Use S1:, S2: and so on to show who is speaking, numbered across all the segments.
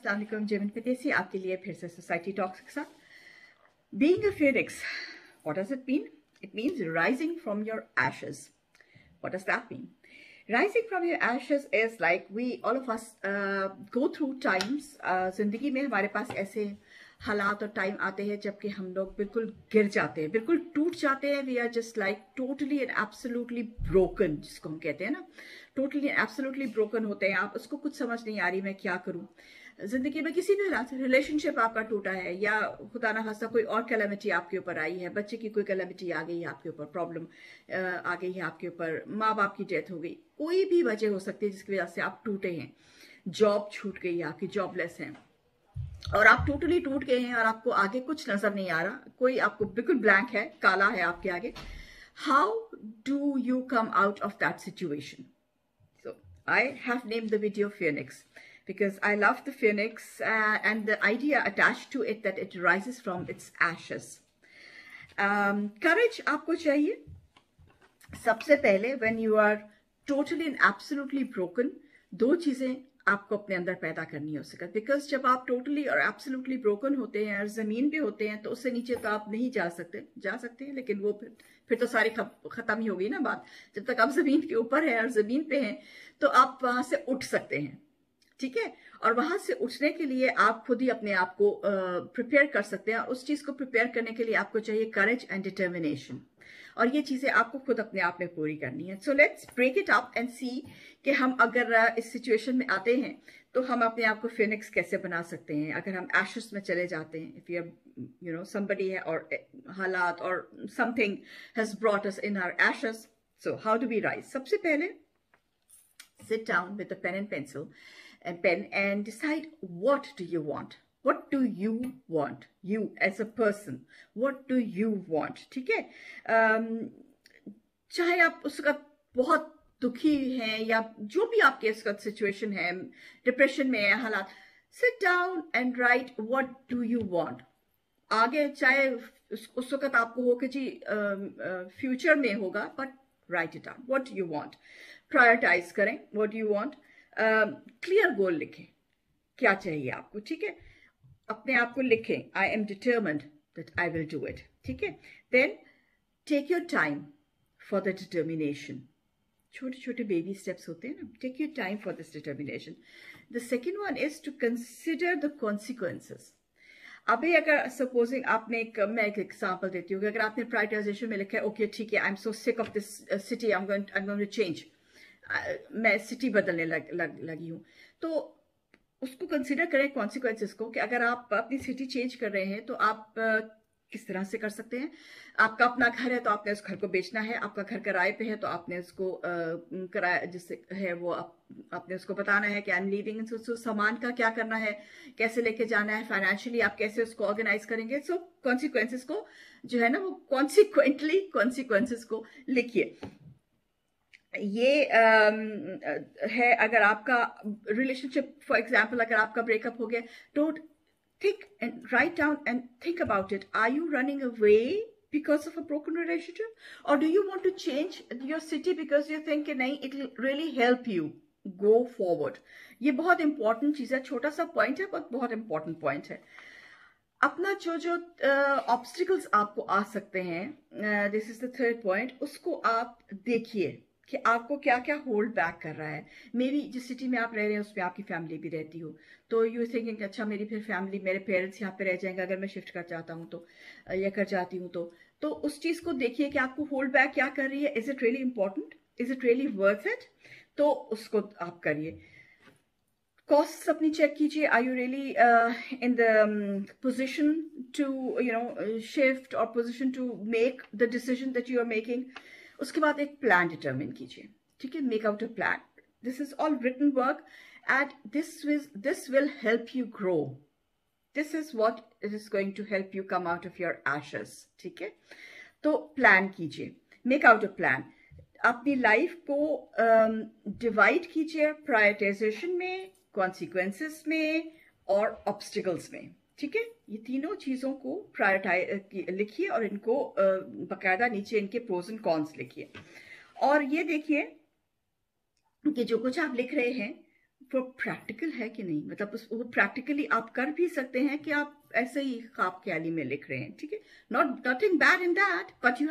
S1: अस्सलाम वालेकुम, जेमिन पतेसी आपके लिए फिर से सोसाइटी टॉक्स के साथ। Being a phoenix, what does it mean? It means rising from your ashes. What does that mean? Rising from your ashes is like we all of us go through times. जिंदगी में हमारे पास ऐसे हालात और time आते हैं जबकि हम लोग बिल्कुल गिर जाते हैं, बिल्कुल टूट जाते हैं. We are just like totally and absolutely broken, जिसको हम कहते हैं ना, टोटली एंड एब्सोल्युटली ब्रोकन होते हैं. आप उसको कुछ समझ नहीं आ रही मैं क्या करूं. जिंदगी में किसी भी हालात से रिलेशनशिप आपका टूटा है, या खुदा ना खास्ता कोई और कैलेमिटी आपके ऊपर आई है, बच्चे की कोई कैलेमिटी आ गई है आपके ऊपर, प्रॉब्लम आ गई है आपके ऊपर, माँ बाप की डेथ हो गई, कोई भी वजह हो सकती है जिसकी वजह से आप टूटे हैं. जॉब छूट गई है आपकी, जॉबलेस हैं और आप टोटली टूट गए हैं और आपको आगे कुछ नजर नहीं आ रहा, कोई आपको बिल्कुल ब्लैंक है, काला है आपके आगे. How do you come out of that situation? So I have named the video Phoenix because I love the phoenix and the idea attached to it that it rises from its ashes. Courage आपको चाहिए. सबसे पहले when you are totally and absolutely broken, दो चीजें आपको अपने अंदर पैदा करनी हो सके. बिकॉज जब आप टोटली और एब्सोल्युटली ब्रोकन होते हैं और जमीन पे होते हैं तो उससे नीचे तो आप नहीं जा सकते हैं, लेकिन वो फिर तो सारी खत्म ही हो गई ना बात. जब तक आप जमीन के ऊपर हैं और जमीन पे हैं तो आप वहां से उठ सकते हैं, ठीक है. और वहां से उठने के लिए आप खुद ही अपने आप को प्रिपेयर कर सकते हैं. उस चीज को प्रिपेयर करने के लिए आपको चाहिए करेज एंड डिटर्मिनेशन, और ये चीजें आपको खुद अपने आप में पूरी करनी है. So let's break it up and see कि हम अगर इस सिचुएशन में आते हैं तो हम अपने आप को फिनिक्स कैसे बना सकते हैं. अगर हम एशेस में चले जाते हैं, इफ यू नो समबडी है और हालात और something has brought us in our ashes, so how do we rise? सबसे पहले sit down with a pen and decide what do you want. What do you want? You as a person, what do you want? ठीक है. चाहे आप उसका बहुत दुखी हैं या जो भी आपके इसका सिचुएशन है, डिप्रेशन में है, हालात, sit down and write what do you want. आगे चाहे उस वक्त आपको हो कि जी फ्यूचर में होगा, but write it down. What do you want? Prioritise करें. What do you want? Clear goal लिखें, क्या चाहिए आपको, ठीक है. अपने आप को लिखें, I am determined that I will do it, ठीक है. Then take your time for the determination. छोटे छोटे बेबी स्टेप्स होते हैं ना. Take your time for this determination. The second one is to consider the consequences. अभी अगर supposing आपने मैं एक एग्जांपल देती हूँ, अगर आपने प्रायोरिटाइजेशन में लिखा है ओके ठीक है, I am so sick of this city, I am going to change, मैं सिटी बदलने लगी हूँ, तो उसको कंसिडर करें कॉन्सिक्वेंसेस को कि अगर आप अपनी सिटी चेंज कर रहे हैं तो आप किस तरह से कर सकते हैं. आपका अपना घर है तो आपने उस घर को बेचना है. आपका घर किराए पे है तो आपने उसको किराया जिससे है वो आपने उसको बताना है कि आई एम लिविंग. सो सामान का क्या करना है, कैसे लेके जाना है, फाइनेंशियली आप कैसे उसको ऑर्गेनाइज करेंगे. सो कॉन्सिक्वेंसेस को जो है ना वो कॉन्सिक्वेंटली कॉन्सिक्वेंसेस को लिखिए. ये है अगर आपका रिलेशनशिप, फॉर एग्जाम्पल अगर आपका ब्रेकअप हो गया, don't think and write down and think about it. Are you running away because of a broken relationship, or do you want to change your city because you think nahi it will really help you go forward? ये बहुत important चीज है, छोटा सा point है but बहुत important point है. अपना जो ऑब्स्टिकल्स आपको आ सकते हैं, this is the third point, उसको आप देखिए कि आपको क्या क्या होल्ड बैक कर रहा है. मे बी जिस सिटी में आप रह रहे हैं उसमें आपकी फैमिली भी रहती हो, तो यू थिंकिंग अच्छा मेरी फिर फैमिली, मेरे पेरेंट्स यहाँ पे रह जाएंगे अगर मैं शिफ्ट कर जाता हूँ तो, या कर जाती हूँ तो उस चीज को देखिए कि आपको होल्ड बैक क्या कर रही है. Is it really important? Is it really worth it? तो उसको आप करिए. कॉस्ट अपनी चेक कीजिए. Are you really in the position to you know shift और position to make the decision that you are making. उसके बाद एक प्लान डिटरमिन कीजिए, ठीक है. Make out a plan. This is all written work and this will help you grow. This is what it is going to help you come out of your ashes, ठीक है. तो plan कीजिए, make out a plan. अपनी life को divide कीजिए prioritisation में, consequences में और ऑब्स्टिकल्स में, ठीक है. ये तीनों चीजों को प्रायोरिटाइज लिखिए और इनको बकायदा नीचे इनके प्रोज एंड कॉन्स लिखिए. और ये देखिए कि जो कुछ आप लिख रहे हैं वो प्रैक्टिकल है कि नहीं, मतलब वो प्रैक्टिकली आप कर भी सकते हैं कि आप ऐसे ही ख्वाब ख्याली में लिख रहे हैं, ठीक है, nothing bad in that, but you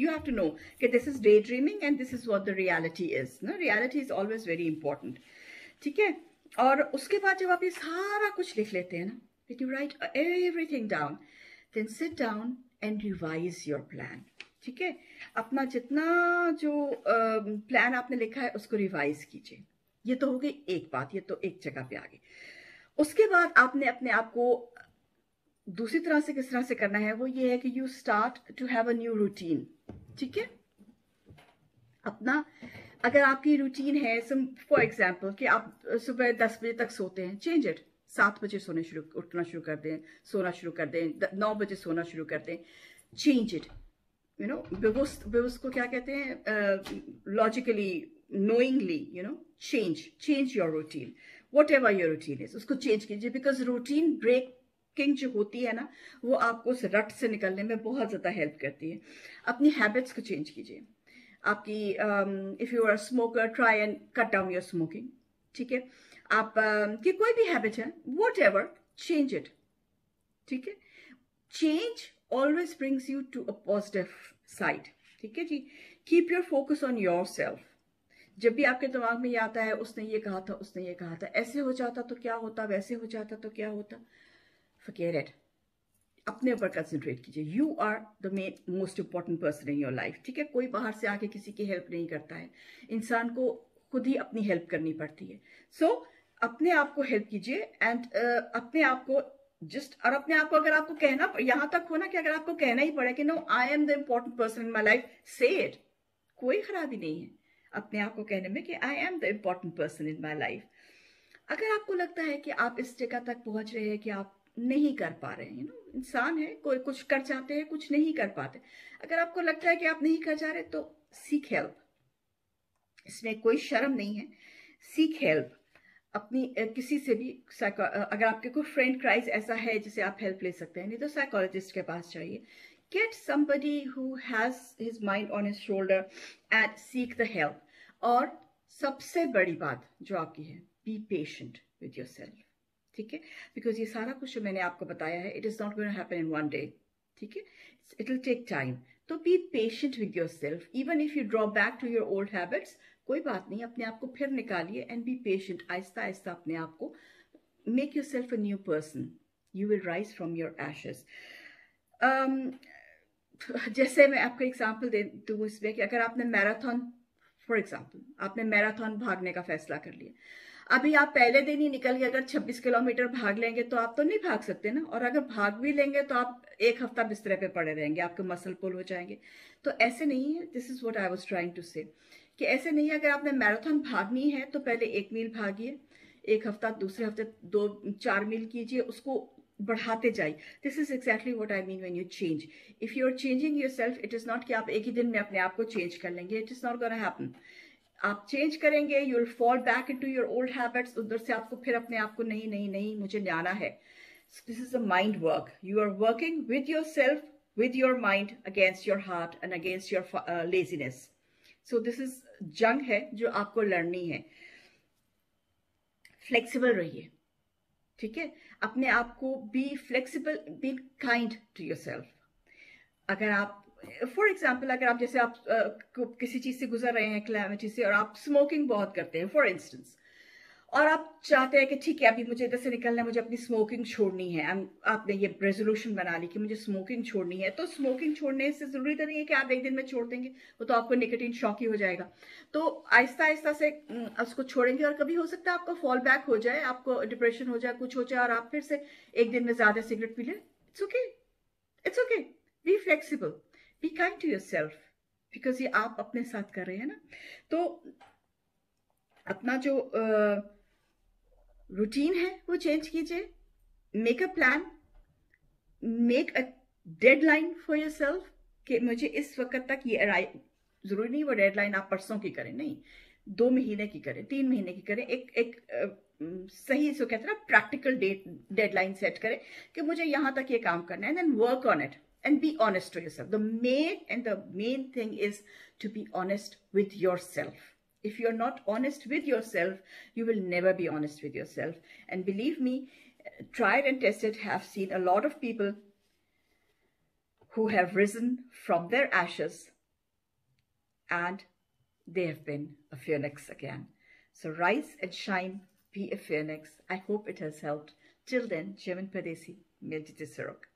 S1: have to know कि this is day dreaming and this is what the reality is ना, reality is always very important, ठीक है। और उसके बाद जब आप ये सारा कुछ लिख लेते हैं ना, if you write everything down, then sit down and revise your plan, ठीक है। अपना जितना जो प्लान आपने लिखा है उसको रिवाइज कीजिए। ये तो हो गई एक बात, ये तो एक जगह पे आ गई। उसके बाद आपने अपने आप को दूसरी तरह से किस तरह से करना है, वो ये है कि you start to have a new routine, ठीक है। अपना अगर आपकी रूटीन है, फॉर एग्जाम्पल कि आप सुबह 10 बजे तक सोते हैं, चेंज इट, 7 बजे उठना शुरू कर दें, सोना शुरू कर दें, 9 बजे सोना शुरू कर दें, चेंज इट, यू नो। बेवुस को क्या कहते हैं, logically, knowingly, you know, change your routine, whatever your routine is, उसको चेंज कीजिए, बिकॉज रूटीन ब्रेकिंग जो होती है ना, वो आपको उस रट से निकलने में बहुत ज्यादा हेल्प करती है। अपनी हैबिट्स को चेंज कीजिए। आपकी if you are smoker, try and cut down your smoking, ठीक है। आप की कोई भी हैबिट है, वॉट एवर, चेंज इट, ठीक है। Change always brings you to a positive side, ठीक है जी। Keep your focus on yourself. जब भी आपके दिमाग में ये आता है, उसने ये कहा था, उसने ये कहा था, ऐसे हो जाता तो क्या होता, वैसे हो जाता तो क्या होता, forget it, अपने ऊपर कंसंट्रेट कीजिए। You are the most important person in your life, ठीक है। कोई बाहर से आके किसी की हेल्प नहीं करता है, इंसान को खुद ही अपनी हेल्प करनी पड़ती है। सो अपने आप को हेल्प कीजिए एंड अपने आप को और अपने आप को अगर आपको कहना, यहां तक हो ना कि अगर आपको कहना ही पड़े कि no, I am the important person in my life, say it, कोई खराबी नहीं है अपने आप को कहने में कि आई am the important person in my life. अगर आपको लगता है कि आप इस जगह तक पहुंच रहे हैं कि आप नहीं कर पा रहे हैं, इंसान है, कोई कुछ कर जाते हैं, कुछ नहीं कर पाते, अगर आपको लगता है कि आप नहीं कर जा रहे तो सीक हेल्प, इसमें कोई शर्म नहीं है, सीक हेल्प अपनी किसी से भी। अगर आपके कोई फ्रेंड क्राइज ऐसा है जिसे आप हेल्प ले सकते हैं, नहीं तो साइकोलॉजिस्ट के पास जाइए। Get somebody who has his mind on his shoulder and seek the help. और सबसे बड़ी बात जो आपकी है, be patient with yourself, ठीक है। बिकॉज ये सारा कुछ जो मैंने आपको बताया है, it is not going to happen in one day, ठीक है, it will take time. तो be patient with yourself, even if you draw back to your old habits, कोई बात नहीं, अपने आप को फिर निकालिए and be patient, Aahista Aahista अपने आप को, make yourself a new person, you will rise from your ashes. जैसे मैं आपको एग्जाम्पल दे दूँ इसमें कि अगर आपने मैराथन, फॉर एग्जाम्पल आपने मैराथन भागने का फैसला कर लिया, अभी आप पहले दिन ही निकल के अगर 26 किलोमीटर भाग लेंगे तो आप तो नहीं भाग सकते ना, और अगर भाग भी लेंगे तो आप एक हफ्ता बिस्तरे पे पड़े रहेंगे, आपके मसल पुल हो जाएंगे। तो ऐसे नहीं है, this is what I was trying to say, कि ऐसे नहीं है, अगर आपने मैराथन भागनी है तो पहले 1 मील भागिए, एक हफ्ता, दूसरे हफ्ते 2-4 मील कीजिए, उसको बढ़ाते जाइए। This is exactly what I mean when you change. If you are changing yourself, it is not कि आप एक ही दिन में अपने आप को चेंज कर लेंगे, it is not gonna happen. आप चेंज करेंगे, you will fall back into your old habits, उधर से आपको फिर अपने आप को नहीं नहीं नहीं मुझे जाना है। This is a mind work, you are working with yourself, with your mind, against your heart and against your laziness. So this is जंग है जो आपको लड़नी है। फ्लेक्सिबल रहिए, ठीक है, अपने आप को be flexible, be kind to yourself. अगर आप फॉर एग्जाम्पल, अगर आप जैसे आप किसी चीज से गुजर रहे हैं, क्लैमिटी से, और आप स्मोकिंग बहुत करते हैं फॉर इंस्टेंस, और आप चाहते हैं कि ठीक है अभी मुझे इधर से निकलना है, मुझे अपनी स्मोकिंग छोड़नी है, आपने ये रेजोल्यूशन बना ली कि मुझे स्मोकिंग छोड़नी है, तो स्मोकिंग छोड़ने से जरूरी तो नहीं है कि आप एक दिन में छोड़ देंगे, वो तो आपको निकोटीन शॉक ही हो जाएगा। तो आहिस्ता आहिस्ता से उसको छोड़ेंगे, और कभी हो सकता है आपको फॉल बैक हो जाए, आपको डिप्रेशन हो जाए, कुछ हो जाए, और आप फिर से एक दिन में ज्यादा सिगरेट पी लें। It's okay, it's okay, be flexible, be kind to yourself, because ये आप अपने साथ कर रहे हैं ना। तो अपना जो रूटीन है वो चेंज कीजिए, make a plan, make a deadline for yourself कि मुझे इस वक्त तक ये, जरूरी नहीं वो डेडलाइन आप परसों की करें, नहीं, 2 महीने की करें, 3 महीने की करें, एक सही से कहते हैं ना प्रैक्टिकल डेडलाइन सेट करें कि मुझे यहां तक ये काम करना है, then work on it and be honest to yourself. The main thing is to be honest with yourself. If you're not honest with yourself, you will never be honest with yourself. And believe me, tried and tested, have seen a lot of people who have risen from their ashes and they have been a phoenix again. So rise and shine, be a phoenix. I hope it has helped. Till then, Jeevan Padesi, Milti Tisarok.